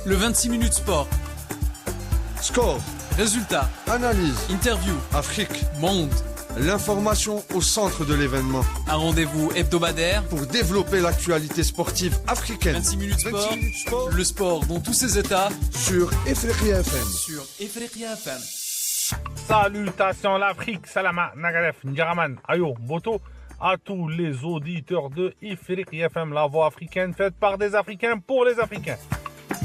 Le 26 minutes sport. Score, Résultats, analyse, interview, Afrique, monde. l'information au centre de l'événement. Un rendez-vous hebdomadaire. Pour développer l'actualité sportive africaine. 26 minutes sport. 26 minutes sport. Le sport dans tous ses états. Sur Ifriqiya FM. Sur Ifriqiya FM. Salutations l'Afrique, Salama, Nagalef, Ndjaraman, Ayo, Boto, à tous les auditeurs de Ifriqiya FM, la voix africaine faite par des Africains pour les Africains.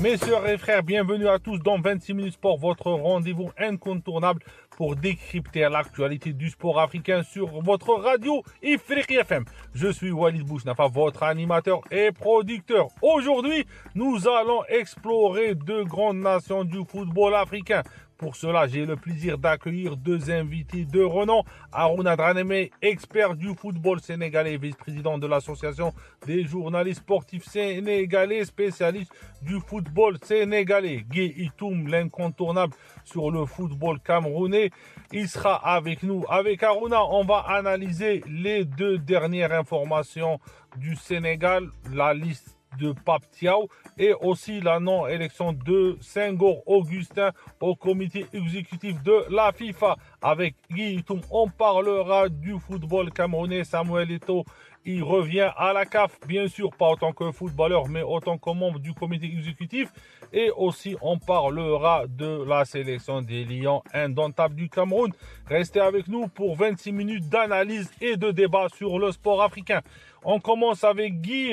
Mes sœurs et frères, bienvenue à tous dans 26 minutes sport, votre rendez-vous incontournable pour décrypter l'actualité du sport africain sur votre radio Ifriqiya FM. Je suis Walid Bouchnafa, votre animateur et producteur. Aujourd'hui, nous allons explorer deux grandes nations du football africain. Pour cela, j'ai le plaisir d'accueillir deux invités de renom. Harouna Dramé, expert du football sénégalais, vice-président de l'association des journalistes sportifs sénégalais, spécialiste du football sénégalais. Guy Itoum, l'incontournable sur le football camerounais. Il sera avec nous. Avec Harouna, on va analyser les deux dernières informations du Sénégal, la liste de Pape Thiaw et aussi la non-élection de Senghor Augustin au comité exécutif de la FIFA. Avec Guy Itoum, on parlera du football camerounais. Samuel Eto'o, il revient à la CAF, bien sûr pas en tant que footballeur, mais en tant que membre du comité exécutif. Et aussi, on parlera de la sélection des Lions indomptables du Cameroun. Restez avec nous pour 26 minutes d'analyse et de débat sur le sport africain. On commence avec Guy.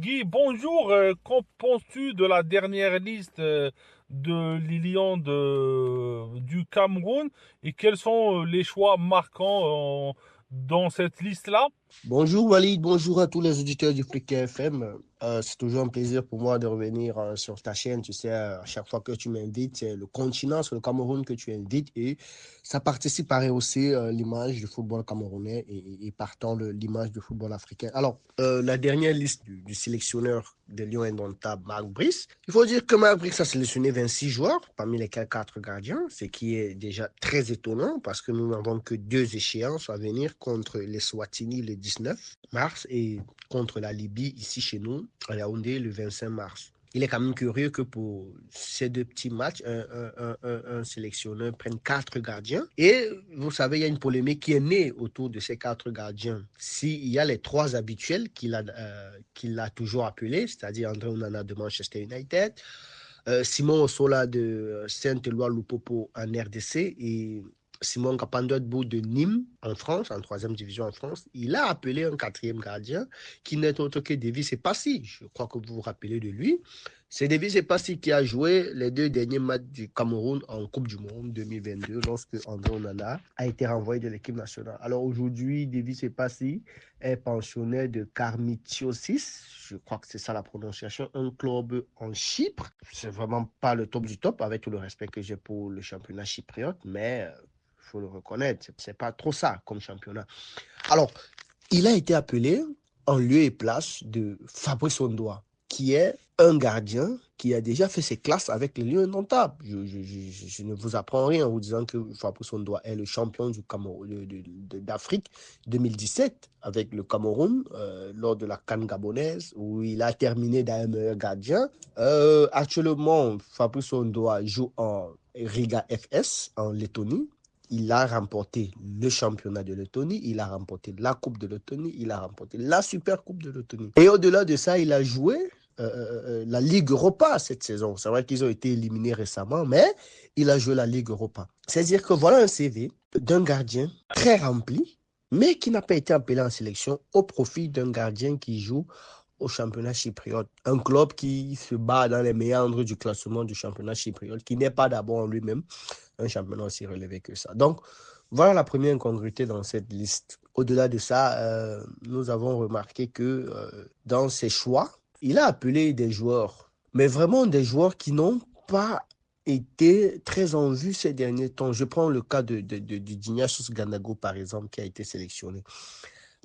Guy, bonjour. Qu'en penses-tu de la dernière liste de les Lions du Cameroun et quels sont les choix marquants dans cette liste-là? Bonjour Walid, bonjour à tous les auditeurs du Afrique FM. C'est toujours un plaisir pour moi de revenir sur ta chaîne. Tu sais, à chaque fois que tu m'invites, c'est le continent, c'est le Cameroun que tu invites et ça participe à rehausser l'image du football camerounais et partant de l'image du football africain. Alors, la dernière liste du sélectionneur de Lions indomptables, Marc Brice. Il faut dire que Marc Brice a sélectionné 26 joueurs, parmi lesquels 4 gardiens, ce qui est déjà très étonnant parce que nous n'avons que 2 échéances à venir contre les Swatini le 19 mars et contre la Libye ici chez nous, à Yaoundé, le 25 mars. Il est quand même curieux que pour ces deux petits matchs, un sélectionneur prenne 4 gardiens. Et vous savez, il y a une polémique qui est née autour de ces 4 gardiens. S'il y a les 3 habituels qu'il a toujours appelés, c'est-à-dire André Onana de Manchester United, Simon Osola de Saint-Éloi Lupopo en RDC et Simon Kapandodbou de Nîmes en France, en 3e division en France, il a appelé un 4e gardien qui n'est autre que Davis Epassi. Je crois que vous vous rappelez de lui. C'est Davis Epassi qui a joué les 2 derniers matchs du Cameroun en Coupe du Monde 2022 lorsque André Onana a été renvoyé de l'équipe nationale. Alors aujourd'hui, Davis Epassi est pensionnaire de Karmitiosis. Je crois que c'est ça la prononciation, un club en Chypre. C'est vraiment pas le top du top avec tout le respect que j'ai pour le championnat chypriote, mais faut le reconnaître, c'est pas trop ça comme championnat. Alors, il a été appelé en lieu et place de Fabrice Ondoa, qui est un gardien qui a déjà fait ses classes avec les Lions indomptables. Je ne vous apprends rien en vous disant que Fabrice Ondoa est le champion du Cameroun, d'Afrique 2017 avec le Cameroun lors de la CAN gabonaise où il a terminé d'un meilleur gardien. Actuellement, Fabrice Ondoa joue en Riga FS en Lettonie. Il a remporté le championnat de Lettonie, il a remporté la Coupe de Lettonie, il a remporté la Super Coupe de Lettonie. Et au-delà de ça, il a joué la Ligue Europa cette saison. C'est vrai qu'ils ont été éliminés récemment, mais il a joué la Ligue Europa. C'est-à-dire que voilà un CV d'un gardien très rempli, mais qui n'a pas été appelé en sélection au profit d'un gardien qui joue au championnat chypriote. Un club qui se bat dans les méandres du classement du championnat chypriote, qui n'est pas d'abord en lui-même un championnat aussi relevé que ça. Donc, voilà la première incongruité dans cette liste. Au-delà de ça, nous avons remarqué que dans ses choix, il a appelé des joueurs, mais vraiment des joueurs qui n'ont pas été très en vue ces derniers temps. Je prends le cas de Dignasius Ganago, par exemple, qui a été sélectionné.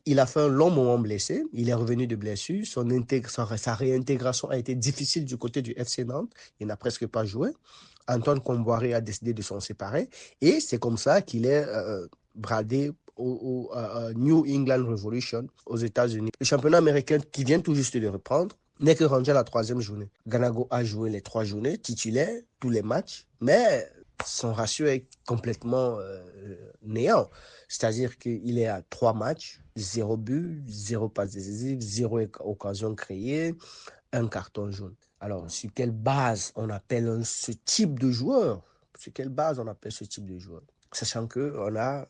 Il a fait un long moment blessé, il est revenu de blessure, sa réintégration a été difficile du côté du FC Nantes, il n'a presque pas joué. Antoine Comboiré a décidé de s'en séparer et c'est comme ça qu'il est bradé au New England Revolution aux États-Unis. Le championnat américain qui vient tout juste de reprendre, n'est que rendu à la troisième journée. Ganago a joué les 3 journées, titulaire, tous les matchs, mais son ratio est complètement néant. C'est-à-dire qu'il est à 3 matchs, 0 but, 0 passe décisive, 0 occasion créée, un carton jaune. Alors, sur quelle base on appelle ce type de joueur? Sur quelle base on appelle ce type de joueur? Sachant qu'on a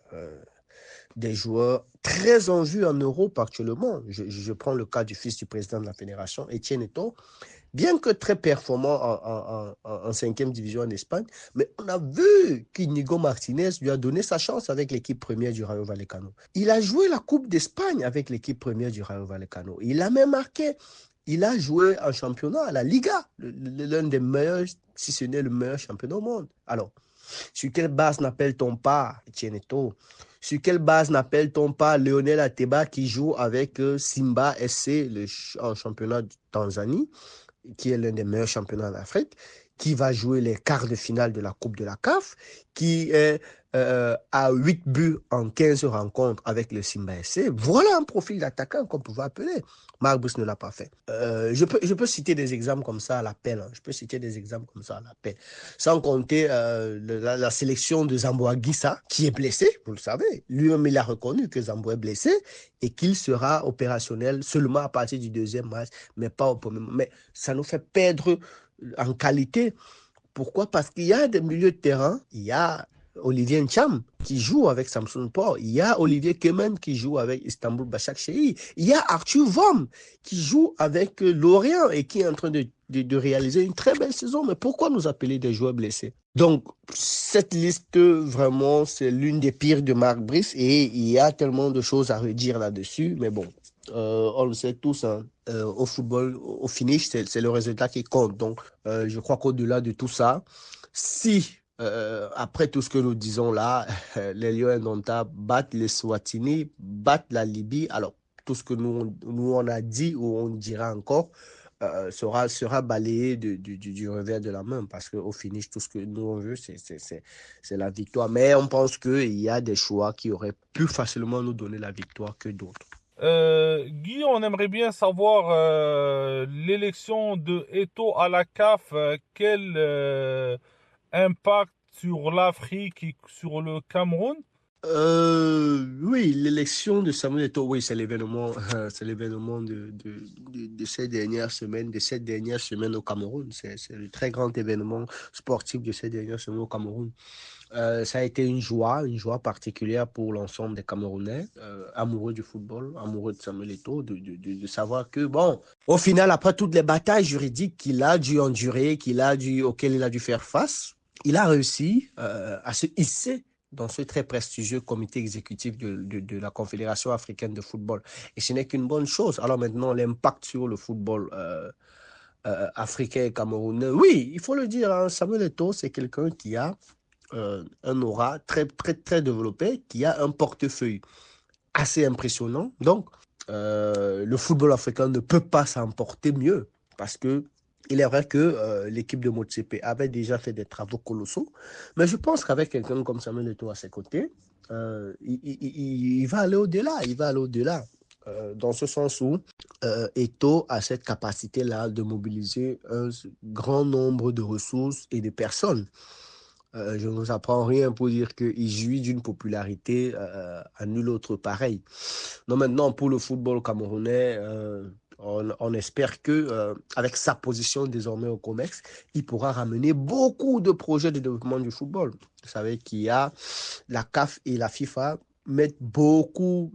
des joueurs très en vue en Europe actuellement. Je prends le cas du fils du président de la fédération, Etienne Eto'o, bien que très performant en 5e division en Espagne, mais on a vu qu'Inigo Martinez lui a donné sa chance avec l'équipe première du Rayo Vallecano. Il a joué la Coupe d'Espagne avec l'équipe première du Rayo Vallecano. Il a même marqué. Il a joué en championnat à la Liga, l'un des meilleurs, si ce n'est le meilleur championnat au monde. Alors, sur quelle base n'appelle-t-on pas Etienne Eto'o? Sur quelle base n'appelle-t-on pas Lionel Ateba qui joue avec Simba SC en championnat de Tanzanie, qui est l'un des meilleurs championnats d'Afrique, qui va jouer les quarts de finale de la Coupe de la CAF, qui est à 8 buts en 15 rencontres avec le Simba SC. Voilà un profil d'attaquant qu'on pouvait appeler. Marc Bruce ne l'a pas fait. Je peux citer des exemples comme ça à l'appel. Je peux citer des exemples comme ça à l'appel. Sans compter la sélection de Zambo Anguissa, qui est blessé, vous le savez. Lui-même, il a reconnu que Zambo est blessé et qu'il sera opérationnel seulement à partir du 2e match, mais pas au premier. Mais ça nous fait perdre en qualité. Pourquoi? Parce qu'il y a des milieux de terrain, il y a Olivier Ncham qui joue avec Samson Port, il y a Olivier Kemen qui joue avec Istanbul Başakşehir, il y a Arthur Vorm qui joue avec Lorient et qui est en train de réaliser une très belle saison. Mais pourquoi nous appeler des joueurs blessés? Donc, cette liste, vraiment, c'est l'une des pires de Marc Brice et il y a tellement de choses à redire là-dessus. Mais bon, on le sait tous, hein, au football, au finish, c'est le résultat qui compte. Donc, je crois qu'au-delà de tout ça, si après tout ce que nous disons là, les Lions indomptables battent les Swatini, battent la Libye, alors tout ce que nous on a dit ou on dira encore sera balayé du revers de la main, parce qu'au finish, tout ce que nous on veut, c'est la victoire. Mais on pense qu'il y a des choix qui auraient plus facilement nous donner la victoire que d'autres. Guy, on aimerait bien savoir l'élection de Eto'o à la CAF, quel impact sur l'Afrique et sur le Cameroun? Oui, l'élection de Samuel Eto'o, oui, c'est l'événement de ces dernières semaines au Cameroun. C'est le très grand événement sportif de ces dernières semaines au Cameroun. Ça a été une joie particulière pour l'ensemble des Camerounais, amoureux du football, amoureux de Samuel Eto'o, de savoir que, bon, au final, après toutes les batailles juridiques qu'il a dû endurer, auxquelles il a dû faire face, il a réussi à se hisser dans ce très prestigieux comité exécutif de la Confédération africaine de football. Et ce n'est qu'une bonne chose. Alors maintenant, l'impact sur le football africain et camerounais, oui, il faut le dire, hein, Samuel Eto'o, c'est quelqu'un qui a un aura très, très, très développé, qui a un portefeuille assez impressionnant. Donc, le football africain ne peut pas s'emporter mieux, parce que il est vrai que l'équipe de Motsepe avait déjà fait des travaux colossaux, mais je pense qu'avec quelqu'un comme Samuel Eto'o à ses côtés, il va aller au-delà. Il va aller au-delà, dans ce sens où Eto'o a cette capacité-là de mobiliser un grand nombre de ressources et de personnes. Je ne vous apprends rien pour dire qu'il jouit d'une popularité à nul autre pareil. Donc maintenant, pour le football camerounais, on espère que avec sa position désormais au COMEX, il pourra ramener beaucoup de projets de développement du football. Vous savez qu'il y a la CAF et la FIFA mettent beaucoup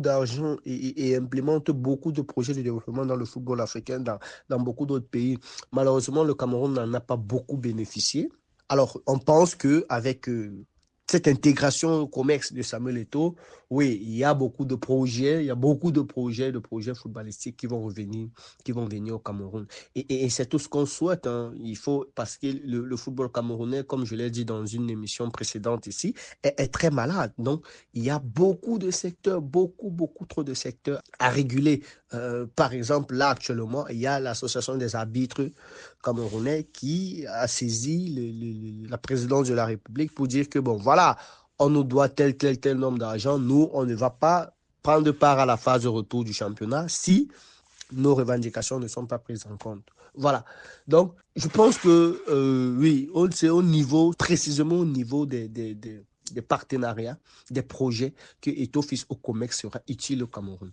d'argent et implémentent beaucoup de projets de développement dans le football africain, dans beaucoup d'autres pays. Malheureusement, le Cameroun n'en a pas beaucoup bénéficié. Alors, on pense qu'avec cette intégration au COMEX de Samuel Eto'o, oui, il y a beaucoup de projets, de projets footballistiques qui vont venir au Cameroun. Et c'est tout ce qu'on souhaite, hein. Il faut, parce que le football camerounais, comme je l'ai dit dans une émission précédente ici, est très malade. Donc, il y a beaucoup de secteurs, beaucoup trop de secteurs à réguler. Par exemple, là, actuellement, il y a l'association des arbitres camerounais qui a saisi la présidence de la République pour dire que, bon, voilà, on nous doit tel nombre d'argent. Nous, on ne va pas prendre part à la phase de retour du championnat si nos revendications ne sont pas prises en compte. Voilà. Donc, je pense que, oui, c'est au niveau, précisément au niveau des partenariats, des projets que Eto'o Fils Okomek sera utile au Cameroun.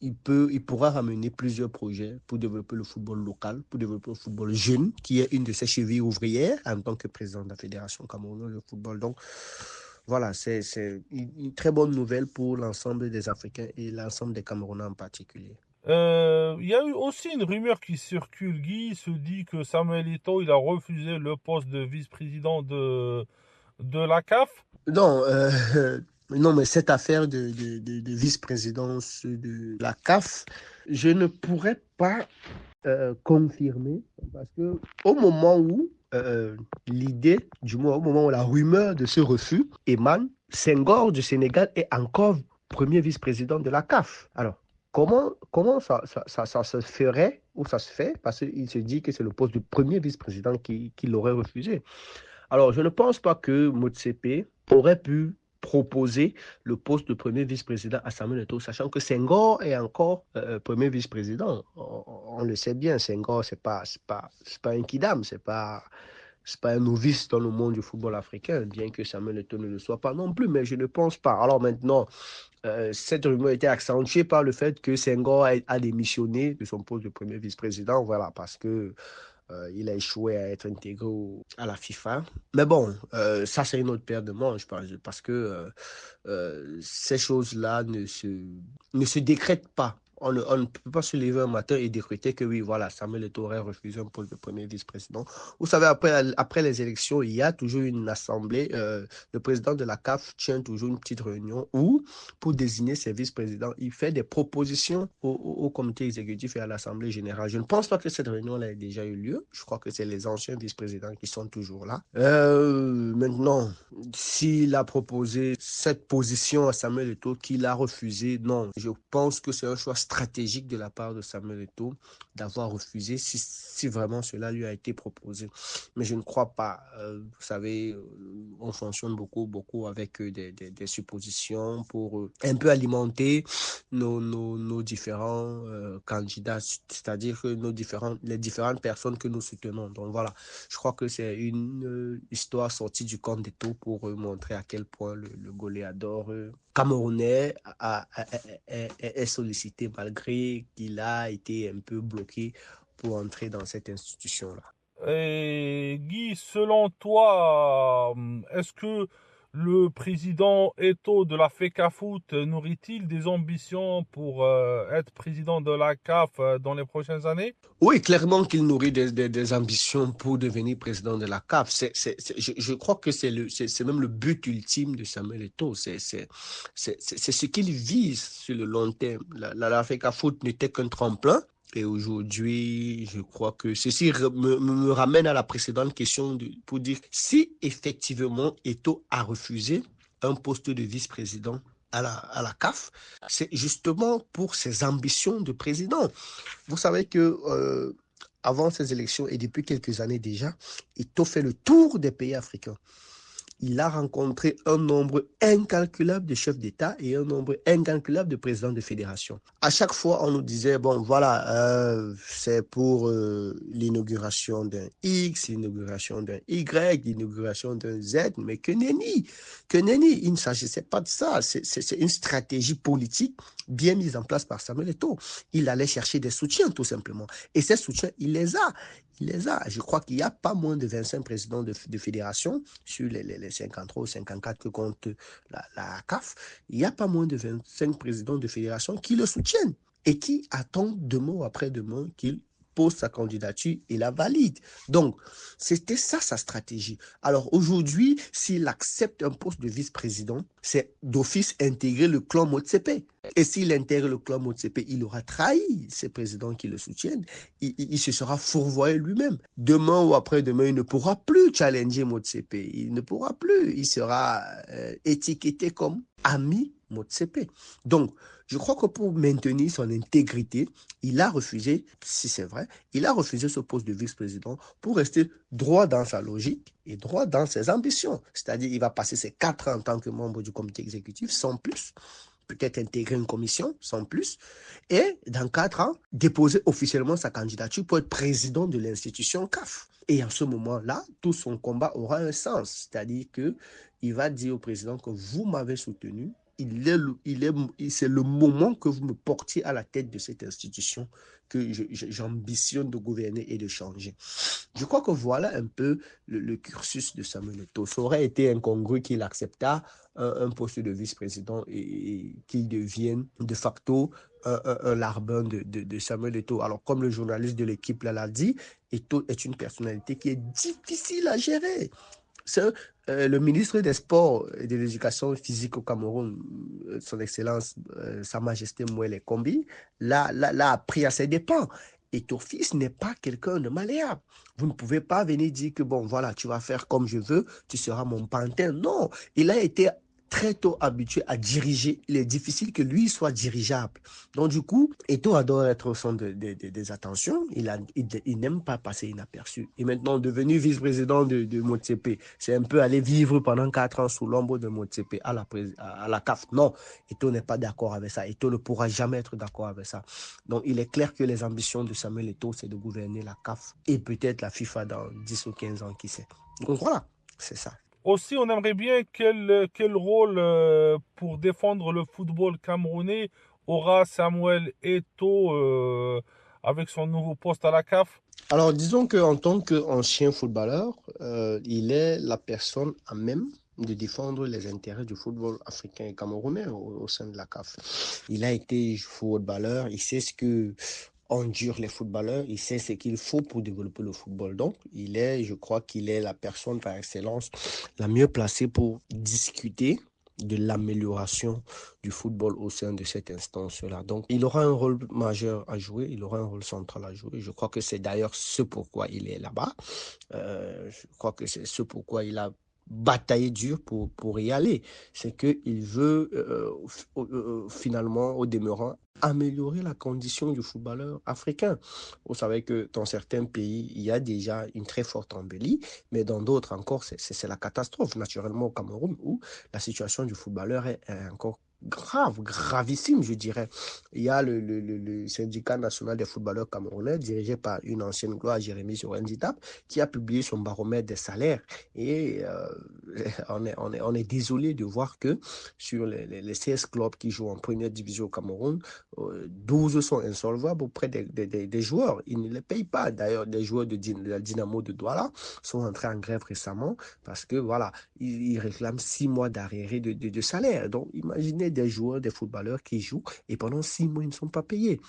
Il pourra ramener plusieurs projets pour développer le football local, pour développer le football jeune, qui est une de ses chevilles ouvrières en tant que président de la Fédération camerounaise de football. Donc, voilà, c'est une très bonne nouvelle pour l'ensemble des Africains et l'ensemble des Camerounais en particulier. Il y a eu aussi une rumeur qui circule, Guy, se dit que Samuel Eto'o, il a refusé le poste de vice-président de la CAF. Non, non, mais cette affaire de vice-présidence de la CAF, je ne pourrais pas confirmer parce que au moment où l'idée, du moins au moment où la rumeur de ce refus émane, Senghor du Sénégal est encore premier vice-président de la CAF. Alors, comment ça se ferait ou ça se fait? Parce qu'il se dit que c'est le poste du premier vice-président qui l'aurait refusé. Alors, je ne pense pas que Motsepe aurait pu proposer le poste de premier vice-président à Samuel Eto'o, sachant que Senghor est encore premier vice-président. On le sait bien, Senghor, c'est pas un kidam, c'est pas un novice dans le monde du football africain, bien que Samuel Eto'o ne le soit pas non plus, mais je ne pense pas. Alors maintenant, cette rumeur a été accentuée par le fait que Senghor a démissionné de son poste de premier vice-président, voilà, parce que il a échoué à être intégré à la FIFA. Mais bon, ça c'est une autre paire de manches parce que ces choses-là ne se décrètent pas. On ne peut pas se lever un matin et décréter que oui, voilà, Samuel Eto'o aurait refusé un poste de premier vice-président. Vous savez, après les élections, il y a toujours une assemblée. Le président de la CAF tient toujours une petite réunion où, pour désigner ses vice-présidents, il fait des propositions au comité exécutif et à l'Assemblée générale. Je ne pense pas que cette réunion ait déjà eu lieu. Je crois que c'est les anciens vice-présidents qui sont toujours là. Maintenant, s'il a proposé cette position à Samuel Eto'o, qu'il a refusé, non. Je pense que c'est un choix stratégique de la part de Samuel Eto'o d'avoir refusé si vraiment cela lui a été proposé. Mais je ne crois pas. Vous savez, on fonctionne beaucoup avec des suppositions pour un peu alimenter nos différents candidats, c'est-à-dire que les différentes personnes que nous soutenons. Donc voilà, je crois que c'est une histoire sortie du camp d'Eto'o pour montrer à quel point le goléador camerounais est sollicité malgré qu'il a été un peu bloqué pour entrer dans cette institution-là. Et Guy, selon toi, est-ce que le président Eto'o de la FECAFOOT nourrit-il des ambitions pour être président de la CAF dans les prochaines années? Oui, clairement qu'il nourrit des ambitions pour devenir président de la CAF. Je crois que c'est même le but ultime de Samuel Eto'o. C'est ce qu'il vise sur le long terme. La FECAFOOT n'était qu'un tremplin. Et aujourd'hui, je crois que ceci me ramène à la précédente question pour dire si effectivement Eto'o a refusé un poste de vice-président à la CAF, c'est justement pour ses ambitions de président. Vous savez que avant ces élections et depuis quelques années déjà, Eto'o fait le tour des pays africains. Il a rencontré un nombre incalculable de chefs d'État et un nombre incalculable de présidents de fédération. À chaque fois, on nous disait, bon, voilà, c'est pour l'inauguration d'un X, l'inauguration d'un Y, l'inauguration d'un Z, mais que nenni. Il ne s'agissait pas de ça. C'est une stratégie politique bien mise en place par Samuel Eto'o. Il allait chercher des soutiens, tout simplement. Et ces soutiens, il les a. Je crois qu'il n'y a pas moins de 25 présidents de fédération sur les 53 ou 54 que compte la CAF. Il n'y a pas moins de 25 présidents de fédération qui le soutiennent et qui attendent demain ou après-demain qu'il pose sa candidature et la valide. Donc, c'était ça sa stratégie. Alors aujourd'hui, s'il accepte un poste de vice-président, c'est d'office intégrer le clan Motsepe. Et s'il intègre le clan Motsepe, il aura trahi ses présidents qui le soutiennent. Il se sera fourvoyé lui-même. Demain ou après-demain, il ne pourra plus challenger Motsepe. Il ne pourra plus. Il sera étiqueté comme ami Motsepe. Donc, je crois que pour maintenir son intégrité, il a refusé, si c'est vrai, il a refusé ce poste de vice-président pour rester droit dans sa logique et droit dans ses ambitions. C'est-à-dire, il va passer ses 4 ans en tant que membre du comité exécutif, sans plus, peut-être intégrer une commission, sans plus, et dans 4 ans, déposer officiellement sa candidature pour être président de l'institution CAF. Et en ce moment-là, tout son combat aura un sens. C'est-à-dire qu'il va dire au président que vous m'avez soutenu, c'est le moment que vous me portiez à la tête de cette institution que j'ambitionne de gouverner et de changer. Je crois que voilà un peu le cursus de Samuel Eto'o. Ça aurait été incongru qu'il accepta un poste de vice-président et qu'il devienne de facto un larbin de Samuel Eto'o. Alors, comme le journaliste de l'équipe l'a dit, Eto'o est une personnalité qui est difficile à gérer. Le ministre des Sports et de l'Éducation physique au Cameroun, son Excellence, Sa Majesté Moëlle Kombi, l'a appris à ses dépens. Et ton fils n'est pas quelqu'un de malléable. Vous ne pouvez pas venir dire que, bon, voilà, tu vas faire comme je veux, tu seras mon pantin. Non, il a été très tôt habitué à diriger. Il est difficile que lui soit dirigeable. Donc, du coup, Eto'o adore être au centre des attentions. Il n'aime pas passer inaperçu. Et maintenant, devenu vice-président de Motsepe, c'est un peu aller vivre pendant 4 ans sous l'ombre de Motsepe à la CAF. Non, Eto'o n'est pas d'accord avec ça. Eto'o ne pourra jamais être d'accord avec ça. Donc, il est clair que les ambitions de Samuel Eto'o, c'est de gouverner la CAF et peut-être la FIFA dans 10 ou 15 ans, qui sait. Donc, voilà, c'est ça. Aussi, on aimerait bien quel rôle pour défendre le football camerounais aura Samuel Eto'o avec son nouveau poste à la CAF. Alors, disons qu'en tant qu'ancien footballeur, il est la personne à même de défendre les intérêts du football africain et camerounais au sein de la CAF. Il a été footballeur, il sait ce que endurent les footballeurs, il sait ce qu'il faut pour développer le football. Donc, je crois qu'il est la personne par excellence la mieux placée pour discuter de l'amélioration du football au sein de cette instance-là. Donc, il aura un rôle majeur à jouer, il aura un rôle central à jouer. Je crois que c'est d'ailleurs ce pourquoi il est là-bas. Je crois que c'est ce pourquoi il a bataillé dur pour y aller. C'est qu'il veut finalement, au demeurant, améliorer la condition du footballeur africain. Vous savez que dans certains pays, il y a déjà une très forte embellie, mais dans d'autres encore, c'est la catastrophe. Naturellement, au Cameroun, où la situation du footballeur est encore gravissime, je dirais. Il y a le syndicat national des footballeurs camerounais, dirigé par une ancienne gloire, Jérémy Sorenditap, qui a publié son baromètre des salaires. Et on est désolé de voir que sur les 16 clubs qui jouent en première division au Cameroun, 12 sont insolvables auprès des joueurs. Ils ne les payent pas. D'ailleurs, des joueurs de la Dynamo de Douala sont entrés en grève récemment parce que, voilà, ils réclament 6 mois d'arriérés de salaire. Donc, imaginez des joueurs, des footballeurs qui jouent et pendant 6 mois, ils ne sont pas payés.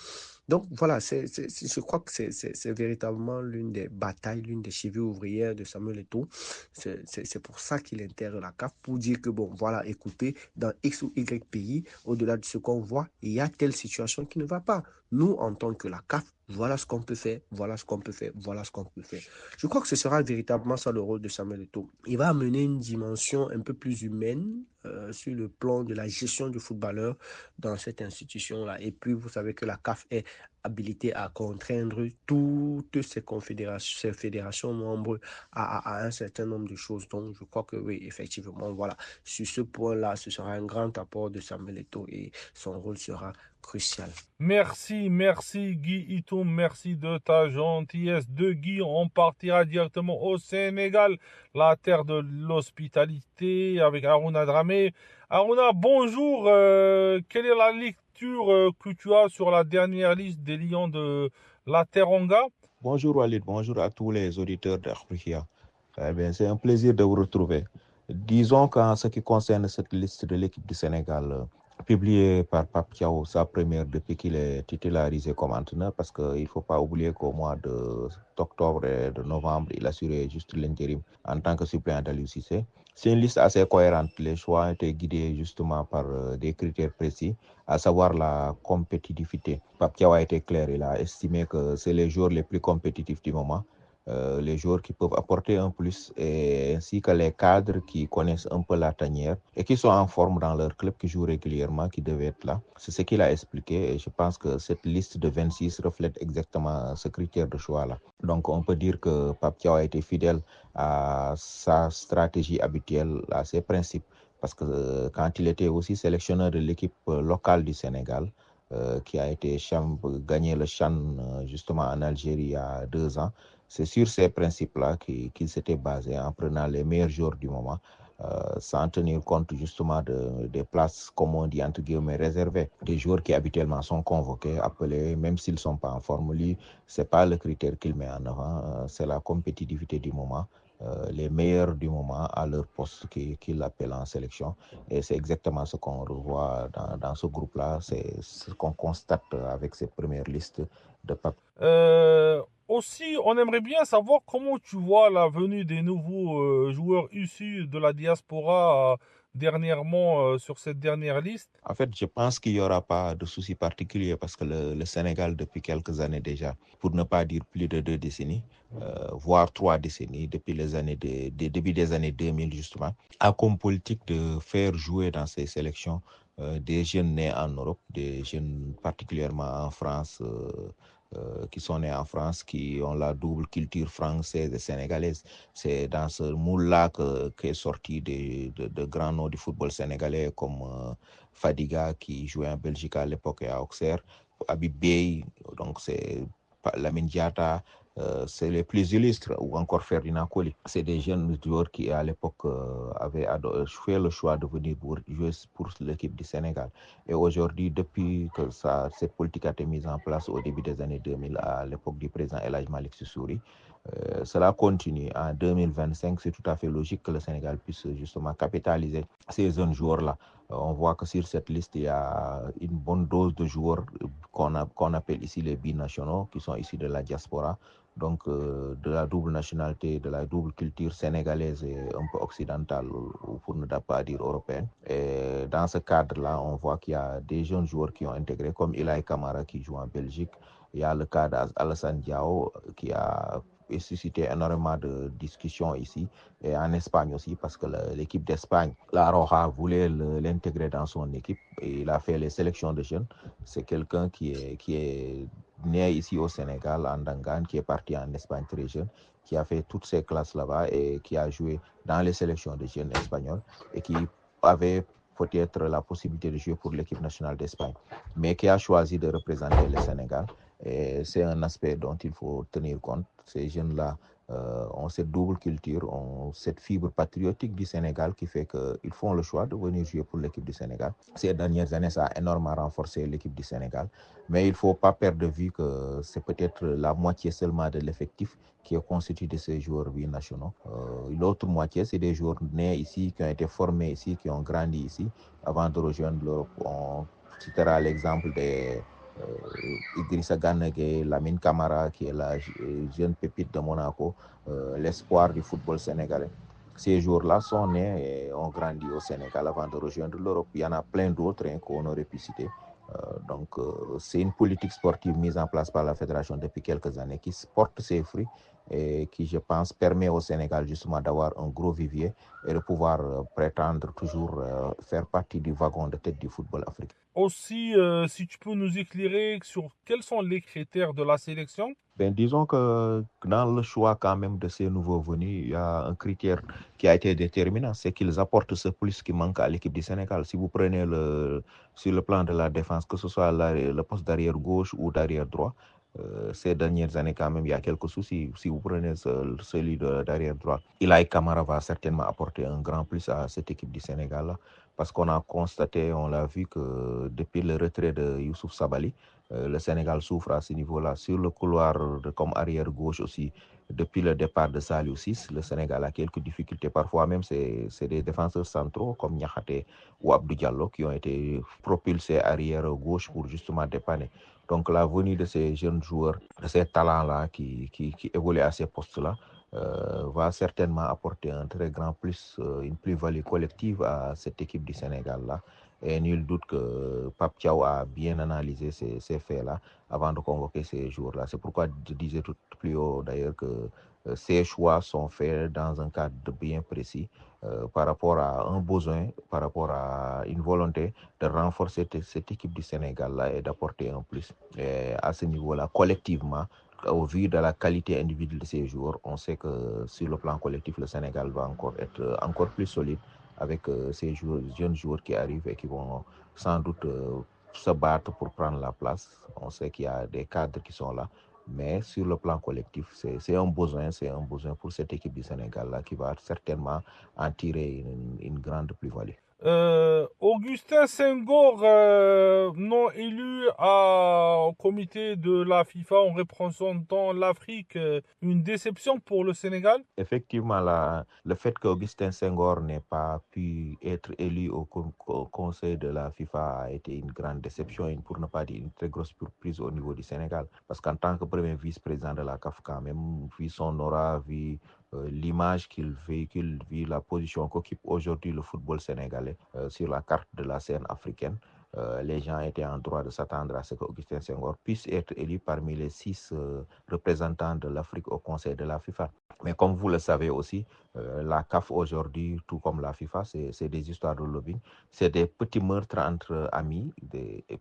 Donc voilà, je crois que c'est véritablement l'une des batailles, l'une des chevilles ouvrières de Samuel Eto'o. C'est pour ça qu'il intègre la CAF, pour dire que bon, voilà, écoutez, dans X ou Y pays, au-delà de ce qu'on voit, il y a telle situation qui ne va pas. Nous, en tant que la CAF, voilà ce qu'on peut faire, voilà ce qu'on peut faire, voilà ce qu'on peut faire. Je crois que ce sera véritablement ça le rôle de Samuel Eto'o. Il va amener une dimension un peu plus humaine sur le plan de la gestion du footballeur dans cette institution-là. Et puis, vous savez que la CAF est habilitée à contraindre toutes ces fédérations membres à un certain nombre de choses. Donc, je crois que oui, effectivement, voilà. Sur ce point-là, ce sera un grand apport de Samuel Eto'o et son rôle sera crucial. Merci Guy Itoum, merci de ta gentillesse. De Guy, on partira directement au Sénégal, la terre de l'hospitalité, avec Aruna Dramé. Aruna, bonjour, quelle est la lecture que tu as sur la dernière liste des Lions de la Teranga? Bonjour Walid, bonjour à tous les auditeurs d'Africa. C'est un plaisir de vous retrouver. Disons qu'en ce qui concerne cette liste de l'équipe du Sénégal, publiée par Pape Thiaw, sa première depuis qu'il est titularisé comme entraîneur, parce qu'il ne faut pas oublier qu'au mois d'octobre et de novembre, il assurait juste l'intérim en tant que suppléant d'Aliou Cissé. C'est une liste assez cohérente. Les choix ont été guidés justement par des critères précis, à savoir la compétitivité. Pape Thiaw a été clair, il a estimé que c'est les joueurs les plus compétitifs du moment. Les joueurs qui peuvent apporter un plus, et ainsi que les cadres qui connaissent un peu la tanière et qui sont en forme dans leur club, qui jouent régulièrement, qui devaient être là. C'est ce qu'il a expliqué et je pense que cette liste de 26 reflète exactement ce critère de choix-là. Donc on peut dire que Pape Thiaw a été fidèle à sa stratégie habituelle, à ses principes, parce que quand il était aussi sélectionneur de l'équipe locale du Sénégal, qui a été gagné le CHAN justement en Algérie il y a 2 ans, c'est sur ces principes-là qu'il s'était basé en prenant les meilleurs joueurs du moment, sans tenir compte justement des places, comme on dit, entre guillemets, réservées. Des joueurs qui habituellement sont convoqués, appelés, même s'ils ne sont pas en forme. Lui, ce n'est pas le critère qu'il met en avant, c'est la compétitivité du moment. Les meilleurs du moment à leur poste qu'il appelle en sélection. Et c'est exactement ce qu'on revoit dans ce groupe-là. C'est ce qu'on constate avec ces premières listes de papier. Aussi, on aimerait bien savoir comment tu vois la venue des nouveaux joueurs issus de la diaspora dernièrement sur cette dernière liste. En fait, je pense qu'il n'y aura pas de souci particulier parce que le Sénégal, depuis quelques années déjà, pour ne pas dire plus de 2 décennies, voire 3 décennies, depuis les années début des années 2000 justement, a comme politique de faire jouer dans ces sélections des jeunes nés en Europe, des jeunes particulièrement en France, qui sont nés en France, qui ont la double culture française et sénégalaise. C'est dans ce moule-là qu'est sorti de grands noms du football sénégalais comme Fadiga qui jouait en Belgique à l'époque et à Auxerre, Habib Beye, donc c'est Lamine Diatta, c'est les plus illustres, ou encore Ferdinand Coly. C'est des jeunes joueurs qui à l'époque avaient fait le choix de venir jouer pour l'équipe du Sénégal. Et aujourd'hui, depuis que cette politique a été mise en place au début des années 2000, à l'époque du président El Hadji Malick Sy Souris, cela continue. En 2025, c'est tout à fait logique que le Sénégal puisse justement capitaliser ces jeunes joueurs-là. On voit que sur cette liste, il y a une bonne dose de joueurs qu'on appelle ici les binationaux, qui sont issus de la diaspora, donc de la double nationalité, de la double culture sénégalaise et un peu occidentale, ou pour ne pas dire européenne. Et dans ce cadre-là, on voit qu'il y a des jeunes joueurs qui ont intégré, comme Ilaï Kamara qui joue en Belgique. Il y a le cas d'Alassane Diao qui a suscité énormément de discussions ici et en Espagne aussi, parce que l'équipe d'Espagne, la Roja, voulait l'intégrer dans son équipe et il a fait les sélections de jeunes. C'est quelqu'un qui est né ici au Sénégal, en Dangan, qui est parti en Espagne très jeune, qui a fait toutes ses classes là-bas et qui a joué dans les sélections de jeunes espagnols et qui avait peut-être la possibilité de jouer pour l'équipe nationale d'Espagne, mais qui a choisi de représenter le Sénégal. Et c'est un aspect dont il faut tenir compte. Ces jeunes-là ont cette double culture, ont cette fibre patriotique du Sénégal qui fait qu'ils font le choix de venir jouer pour l'équipe du Sénégal. Ces dernières années, ça a énormément renforcé l'équipe du Sénégal. Mais il ne faut pas perdre de vue que c'est peut-être la moitié seulement de l'effectif qui est constitué de ces joueurs binationaux. L'autre moitié, c'est des joueurs nés ici, qui ont été formés ici, qui ont grandi ici avant de rejoindre l'Europe. On citera l'exemple des Idrissa Gana Gueye, Lamine Camara, qui est la jeune pépite de Monaco, l'espoir du football sénégalais. Ces joueurs-là sont nés et ont grandi au Sénégal avant de rejoindre l'Europe. Il y en a plein d'autres qu'on aurait pu citer. Donc, c'est une politique sportive mise en place par la fédération depuis quelques années qui porte ses fruits et qui, je pense, permet au Sénégal justement d'avoir un gros vivier et de pouvoir prétendre toujours faire partie du wagon de tête du football africain. Aussi, si tu peux nous éclairer sur quels sont les critères de la sélection? Disons que dans le choix quand même de ces nouveaux venus, il y a un critère qui a été déterminant, c'est qu'ils apportent ce plus qui manque à l'équipe du Sénégal. Si vous prenez sur le plan de la défense, que ce soit le poste d'arrière gauche ou d'arrière droit, ces dernières années quand même, il y a quelques soucis. Si vous prenez celui d'arrière droit, Ilaï Kamara va certainement apporter un grand plus à cette équipe du Sénégal, parce qu'on a constaté, on l'a vu que depuis le retrait de Youssouf Sabaly, le Sénégal souffre à ce niveau-là. Sur le couloir comme arrière gauche aussi, depuis le départ de Saliou Ciss, le Sénégal a quelques difficultés. Parfois même, c'est des défenseurs centraux comme Niakhaté ou Abdou Diallo qui ont été propulsés arrière gauche pour justement dépanner. Donc la venue de ces jeunes joueurs, de ces talents-là qui évoluent à ces postes-là, va certainement apporter un très grand plus, une plus-value collective à cette équipe du Sénégal-là. Et nul doute que Pape Thiaw a bien analysé ces faits-là avant de convoquer ces joueurs-là. C'est pourquoi je disais tout plus haut d'ailleurs que ces choix sont faits dans un cadre bien précis par rapport à un besoin, par rapport à une volonté de renforcer cette équipe du Sénégal-là et d'apporter un plus. Et à ce niveau-là, collectivement, au vu de la qualité individuelle de ces joueurs, on sait que sur le plan collectif, le Sénégal va encore être encore plus solide avec ces jeunes joueurs qui arrivent et qui vont sans doute se battre pour prendre la place. On sait qu'il y a des cadres qui sont là, mais sur le plan collectif, c'est un besoin pour cette équipe du Sénégal là qui va certainement en tirer une grande plus-value. Augustin Senghor, non élu au comité de la FIFA en représentant l'Afrique, une déception pour le Sénégal? Effectivement, le fait qu'Augustin Senghor n'ait pas pu être élu au conseil de la FIFA a été une grande déception, pour ne pas dire une très grosse surprise au niveau du Sénégal. Parce qu'en tant que premier vice-président de la CAF, quand même, vu son aura, vu l'image qu'il véhicule, vu la position qu'occupe aujourd'hui le football sénégalais sur la carte de la scène africaine, les gens étaient en droit de s'attendre à ce qu'Augustin Senghor puisse être élu parmi les 6 représentants de l'Afrique au conseil de la FIFA. Mais comme vous le savez aussi, la CAF aujourd'hui, tout comme la FIFA, c'est des histoires de lobbying. C'est des petits meurtres entre amis,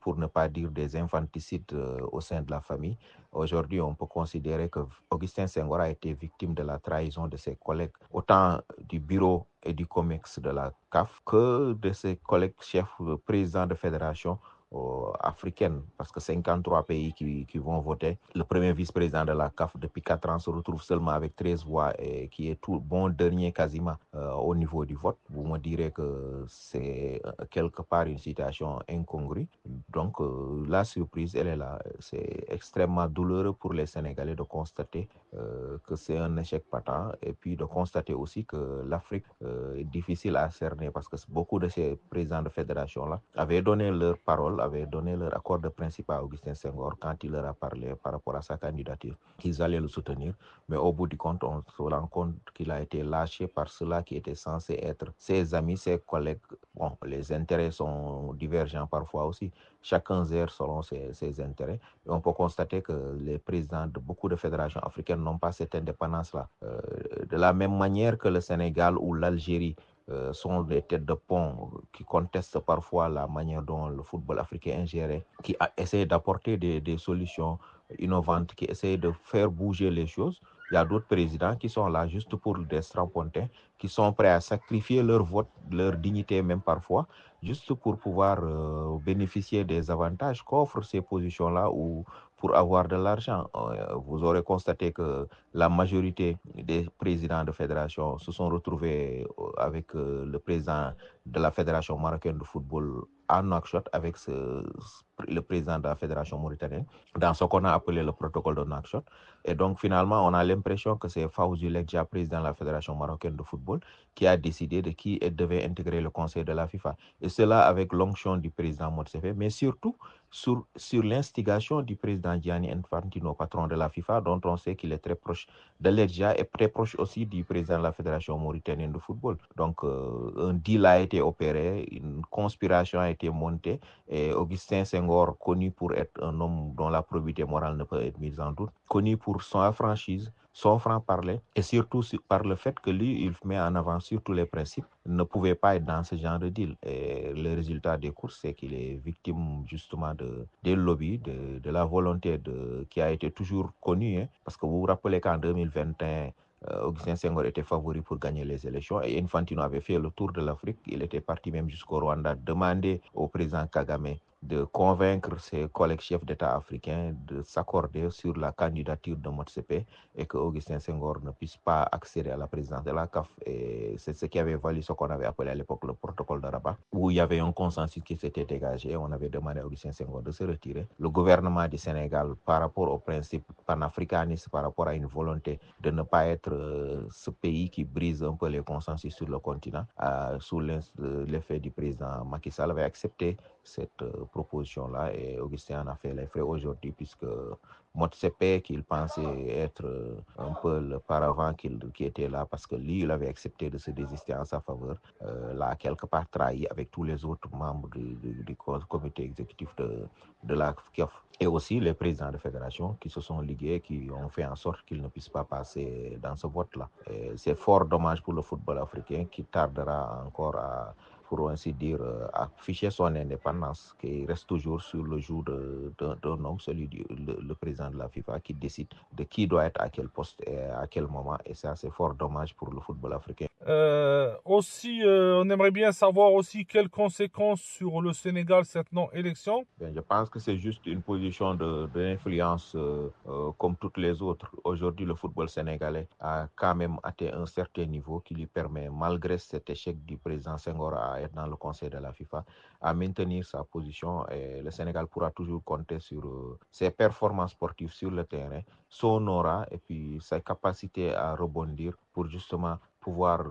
pour ne pas dire des infanticides au sein de la famille. Aujourd'hui, on peut considérer que Augustin Senghor a été victime de la trahison de ses collègues, autant du bureau et du COMEX de la CAF que de ses collègues chefs présidents de fédération africaine, parce que 53 pays qui vont voter. Le premier vice-président de la CAF depuis 4 ans se retrouve seulement avec 13 voix et qui est tout bon dernier quasiment au niveau du vote. Vous me direz que c'est quelque part une situation incongrue. Donc la surprise, elle est là. C'est extrêmement douloureux pour les Sénégalais de constater que c'est un échec patent, et puis de constater aussi que l'Afrique est difficile à cerner, parce que beaucoup de ces présidents de fédération-là avaient donné leur parole, avaient donné leur accord de principe à Augustin Senghor quand il leur a parlé par rapport à sa candidature, qu'ils allaient le soutenir. Mais au bout du compte, on se rend compte qu'il a été lâché par ceux-là qui étaient censés être ses amis, ses collègues. Bon, les intérêts sont divergents parfois aussi. Chacun gère selon ses intérêts. Et on peut constater que les présidents de beaucoup de fédérations africaines n'ont pas cette indépendance-là. De la même manière que le Sénégal ou l'Algérie sont des têtes de pont qui contestent parfois la manière dont le football africain est géré, qui essaient d'apporter des solutions innovantes, qui essayent de faire bouger les choses. Il y a d'autres présidents qui sont là juste pour des strapontins, qui sont prêts à sacrifier leur vote, leur dignité même parfois, juste pour pouvoir bénéficier des avantages qu'offrent ces positions-là ou pour avoir de l'argent. Vous aurez constaté que la majorité des présidents de fédération se sont retrouvés avec le président de la Fédération marocaine de football à Nouakchott, avec le président de la Fédération mauritanienne, dans ce qu'on a appelé le protocole de Nouakchott. Et donc, finalement, on a l'impression que c'est Fawzi Lekdja, président de la Fédération marocaine de football, qui a décidé de qui devait intégrer le conseil de la FIFA. Et cela avec l'onction du président Motsepe, mais surtout sur l'instigation du président Gianni Infantino, patron de la FIFA, dont on sait qu'il est très proche de Lekdja et très proche aussi du président de la Fédération mauritanienne de football. Donc, un deal a été opéré, une conspiration a été montée, et Augustin Senghor, connu pour être un homme dont la probité morale ne peut être mise en doute, connu pour son franchise, son franc-parler, et surtout par le fait que lui, il met en avant surtout les principes, ne pouvait pas être dans ce genre de deal. Et le résultat des courses, c'est qu'il est victime justement des lobbies, de la volonté qui a été toujours connue. Hein, parce que vous vous rappelez qu'en 2021, Augustin Senghor était favori pour gagner les élections et Infantino avait fait le tour de l'Afrique. Il était parti même jusqu'au Rwanda demander au président Kagame de convaincre ses collègues chefs d'État africains de s'accorder sur la candidature de Motsepe et que Augustin Senghor ne puisse pas accéder à la présidence de la CAF. Et c'est ce qui avait valu ce qu'on avait appelé à l'époque le protocole de Rabat, où il y avait un consensus qui s'était dégagé. On avait demandé à Augustin Senghor de se retirer. Le gouvernement du Sénégal, par rapport au principe panafricaniste, par rapport à une volonté de ne pas être ce pays qui brise un peu les consensus sur le continent, sous l'effet du président Macky Sall, avait accepté cette proposition-là, et Augustin en a fait les frais aujourd'hui, puisque Motsepe, qu'il pensait être un peu le paravent qui était là, parce que lui, il avait accepté de se désister en sa faveur, l'a quelque part trahi avec tous les autres membres du comité exécutif de la CAF. Et aussi les présidents de fédération qui se sont ligués, qui ont fait en sorte qu'ils ne puissent pas passer dans ce vote-là. Et c'est fort dommage pour le football africain qui tardera encore à, pour ainsi dire, afficher son indépendance, qui reste toujours sur le joug d'un homme, celui le président de la FIFA, qui décide de qui doit être à quel poste et à quel moment. Et ça, c'est fort dommage pour le football africain. On aimerait bien savoir aussi quelles conséquences sur le Sénégal cette non-élection. Je pense que c'est juste une position d'influence comme toutes les autres. Aujourd'hui, le football sénégalais a quand même atteint un certain niveau qui lui permet, malgré cet échec du président Senghor à être dans le conseil de la FIFA, à maintenir sa position. Et le Sénégal pourra toujours compter sur ses performances sportives sur le terrain, son aura et puis sa capacité à rebondir pour justement pouvoir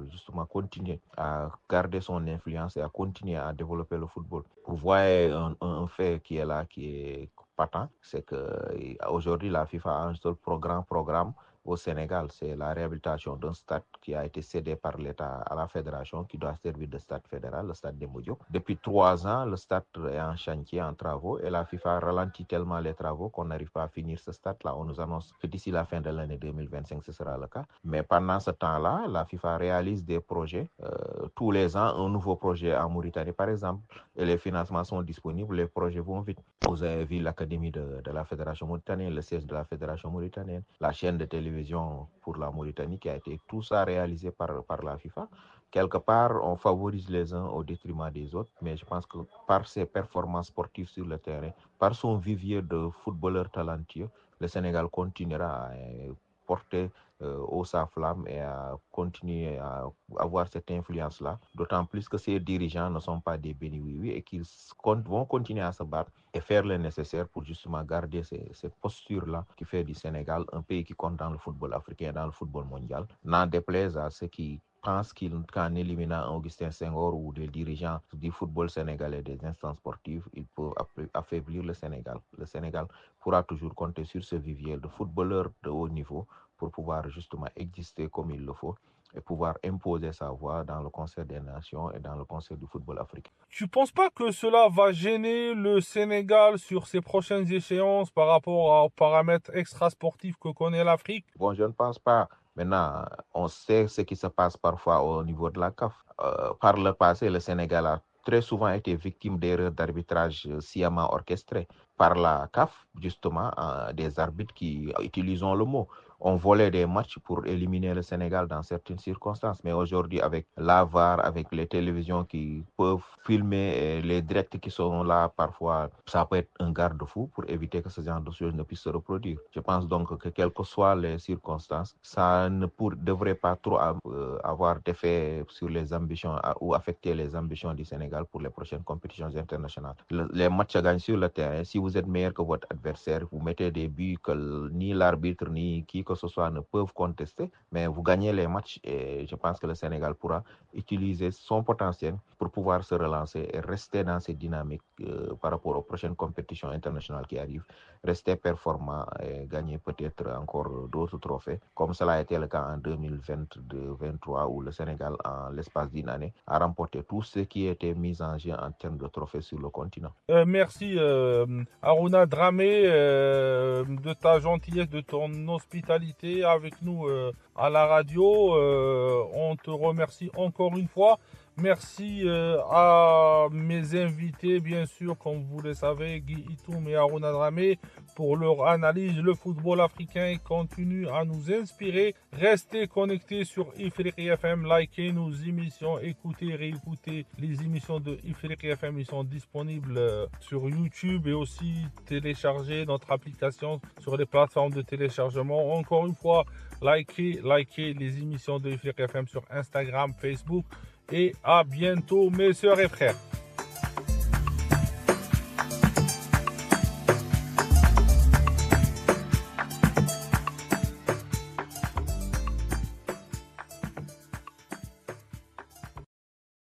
continuer à garder son influence et à continuer à développer le football. Vous voyez un fait qui est là, qui est patent, c'est qu'aujourd'hui la FIFA a un seul programme au Sénégal, c'est la réhabilitation d'un stade qui a été cédé par l'État à la fédération, qui doit servir de stade fédéral, le stade Demba Diop. Depuis 3 ans, le stade est en chantier, en travaux, et la FIFA ralentit tellement les travaux qu'on n'arrive pas à finir ce stade-là. On nous annonce que d'ici la fin de l'année 2025, ce sera le cas. Mais pendant ce temps-là, la FIFA réalise des projets. Tous les ans, un nouveau projet en Mauritanie, par exemple, et les financements sont disponibles, les projets vont vite. Vous avez vu l'académie de la fédération mauritanienne, le siège de la fédération mauritanienne, la chaîne de télévision pour la Mauritanie qui a été tout ça réalisé par la FIFA. Quelque part, on favorise les uns au détriment des autres, mais je pense que par ses performances sportives sur le terrain, par son vivier de footballeurs talentueux, le Sénégal continuera à porter haut sa flamme et à continuer à avoir cette influence-là, d'autant plus que ces dirigeants ne sont pas des bénis-oui-oui et qu'ils vont continuer à se battre et faire le nécessaire pour justement garder cette posture-là qui fait du Sénégal un pays qui compte dans le football africain, dans le football mondial, n'en déplaise à ceux qui pensent qu'en éliminant Augustin Senghor ou des dirigeants du football sénégalais, des instances sportives, ils peuvent affaiblir le Sénégal. Le Sénégal pourra toujours compter sur ce vivier de footballeurs de haut niveau pour pouvoir justement exister comme il le faut et pouvoir imposer sa voix dans le concert des nations et dans le concert du football africain. Tu ne penses pas que cela va gêner le Sénégal sur ses prochaines échéances par rapport aux paramètres extrasportifs que connaît l'Afrique? Bon, je ne pense pas. Maintenant, on sait ce qui se passe parfois au niveau de la CAF. Par le passé, le Sénégal a très souvent été victime d'erreurs d'arbitrage sciemment orchestrées par la CAF, justement, des arbitres qui, utilisons le mot, ont volé des matchs pour éliminer le Sénégal dans certaines circonstances. Mais aujourd'hui, avec la VAR, avec les télévisions qui peuvent filmer les directs qui sont là, parfois, ça peut être un garde-fou pour éviter que ce genre de choses ne puisse se reproduire. Je pense donc que quelles que soient les circonstances, ça ne devrait pas trop avoir d'effet sur les ambitions ou affecter les ambitions du Sénégal pour les prochaines compétitions internationales. Les matchs à gagner sur le terrain, si vous êtes meilleur que votre adversaire, vous mettez des buts que ni l'arbitre ni qui que ce soit ne peuvent contester, mais vous gagnez les matchs et je pense que le Sénégal pourra utiliser son potentiel pour pouvoir se relancer et rester dans cette dynamique par rapport aux prochaines compétitions internationales qui arrivent, rester performant et gagner peut-être encore d'autres trophées, comme cela a été le cas en 2022-2023 où le Sénégal, en l'espace d'une année, a remporté tout ce qui était mis en jeu en termes de trophées sur le continent. Merci Aruna Dramé de ta gentillesse, de ton hospitalité avec nous à la radio. On te remercie encore une fois. Merci à mes invités, bien sûr, comme vous le savez, Guy Itoum et Aruna Dramé, pour leur analyse. Le football africain continue à nous inspirer. Restez connectés sur Ifriqi FM, likez nos émissions, écoutez, réécoutez les émissions de Ifriqi FM. Ils sont disponibles sur YouTube et aussi téléchargez notre application sur les plateformes de téléchargement. Encore une fois, likez les émissions de Ifriqi FM sur Instagram, Facebook. Et à bientôt mes sœurs et frères.